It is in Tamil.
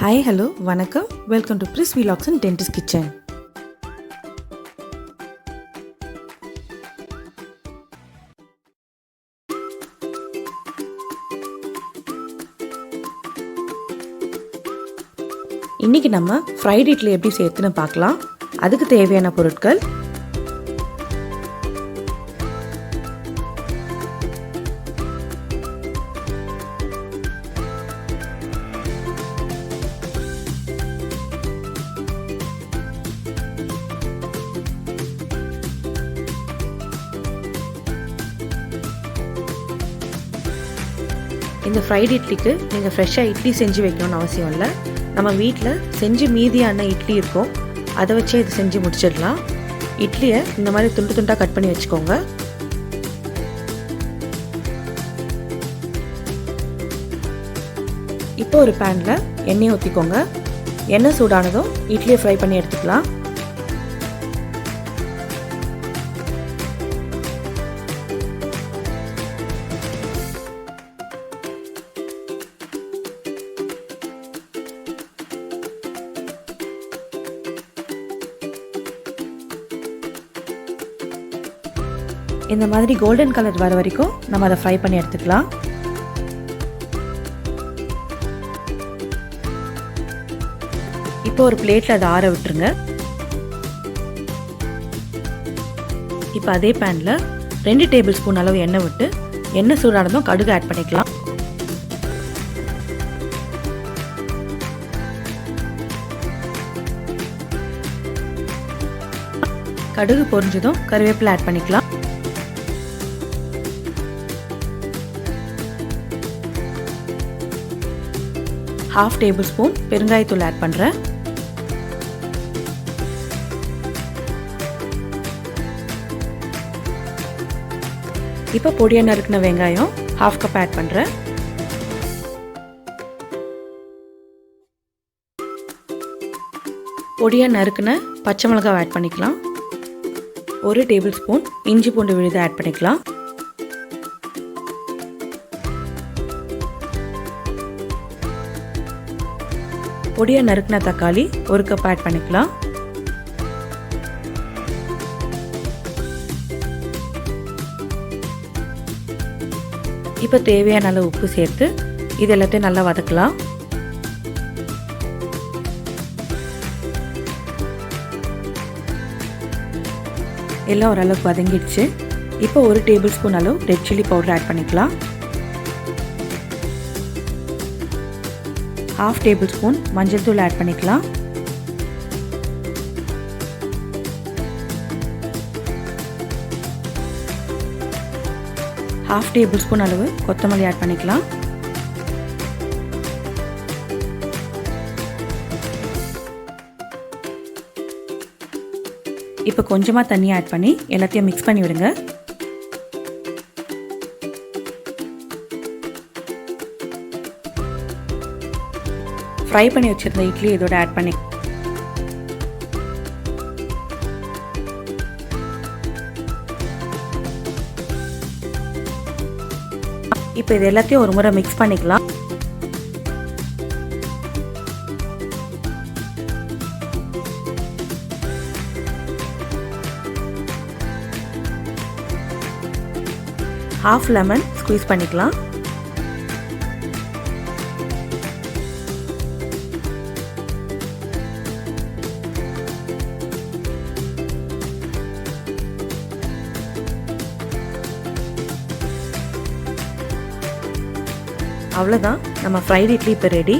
Hi, hello, vanakkam. Welcome to Pris Vlogs and Dentist Kitchen. இன்னைக்கு நம்ம ஃப்ரைட் இட்லி எப்படி செய்யறதுன்னு பார்க்கலாம். அதுக்கு தேவையான பொருட்கள்: இந்த ஃப்ரைட் இட்லிக்கு நீங்கள் ஃப்ரெஷ்ஷாக இட்லி செஞ்சு வைக்கணும்னு அவசியம் இல்லை. நம்ம வீட்டில் செஞ்சு மீதியான இட்லி இருக்கும், அதை வச்சே இது செஞ்சு முடிச்சிடலாம். இட்லியை இந்த மாதிரி துண்டு துண்டாக கட் பண்ணி வச்சுக்கோங்க. இப்போ ஒரு பேனில் எண்ணெய் ஊற்றிக்கோங்க. எண்ணெய் சூடானதும் இட்லியை ஃப்ரை பண்ணி எடுத்துக்கலாம். இந்த மாதிரி கோல்டன் கலர் வர வரைக்கும் நம்ம அதை ஃப்ரை பண்ணி எடுத்துக்கலாம். இப்போ ஒரு பிளேட்டில் அதை ஆற விட்டுருங்க. இப்போ அதே பேனில் 2 டேபிள் ஸ்பூன் அளவு எண்ணெய் விட்டு எண்ணெய் சூடானதும் கடுகு ஆட் பண்ணிக்கலாம். கடுகு பொரிஞ்சதும் கருவேப்பிலை ஆட் பண்ணிக்கலாம். ½ டேபிள் ஸ்பூன் பெருங்காயத்தூள் ஆட் பண்ணுறேன். இப்போ பொடியாக நறுக்கின வெங்காயம் ½ கப் ஆட் பண்ணுறேன். பொடியாக நறுக்கின பச்சை மிளகாய் ஆட் பண்ணிக்கலாம். 1 டேபிள் ஸ்பூன் இஞ்சி பூண்டு விழுது ஆட் பண்ணிக்கலாம். பொடியாக நறுக்கின தக்காளி 1 கப் ஆட் பண்ணிக்கலாம். இப்போ தேவையான அளவு உப்பு சேர்த்து இது எல்லாத்தையும் நல்லா வதக்கலாம். எல்லாம் ஓரளவுக்கு வதங்கிடுச்சு. இப்போ 1 டேபிள் ஸ்பூன் அளவு ரெட் சில்லி பவுடர் ஆட் பண்ணிக்கலாம். ½ டேபிள் ஸ்பூன் மஞ்சள் தூள் ஆட் பண்ணிக்கலாம். ½ டேபிள் ஸ்பூன் அளவு கொத்தமல்லி ஆட் பண்ணிக்கலாம். இப்போ கொஞ்சமாக தண்ணி ஆட் பண்ணி எல்லாத்தையும் மிக்ஸ் பண்ணி விடுங்க. ஃப்ரை பண்ணி வச்சிருந்த இட்லி இதோட ஆட் பண்ணி இப்போ இது எல்லாத்தையும் ஒரு முறை மிக்ஸ் பண்ணிக்கலாம். ½ லெமன் ஸ்குவீஸ் பண்ணிக்கலாம். அவ்வளோதான், நம்ம ஃப்ரைட் இட்லி இப்போ ரெடி.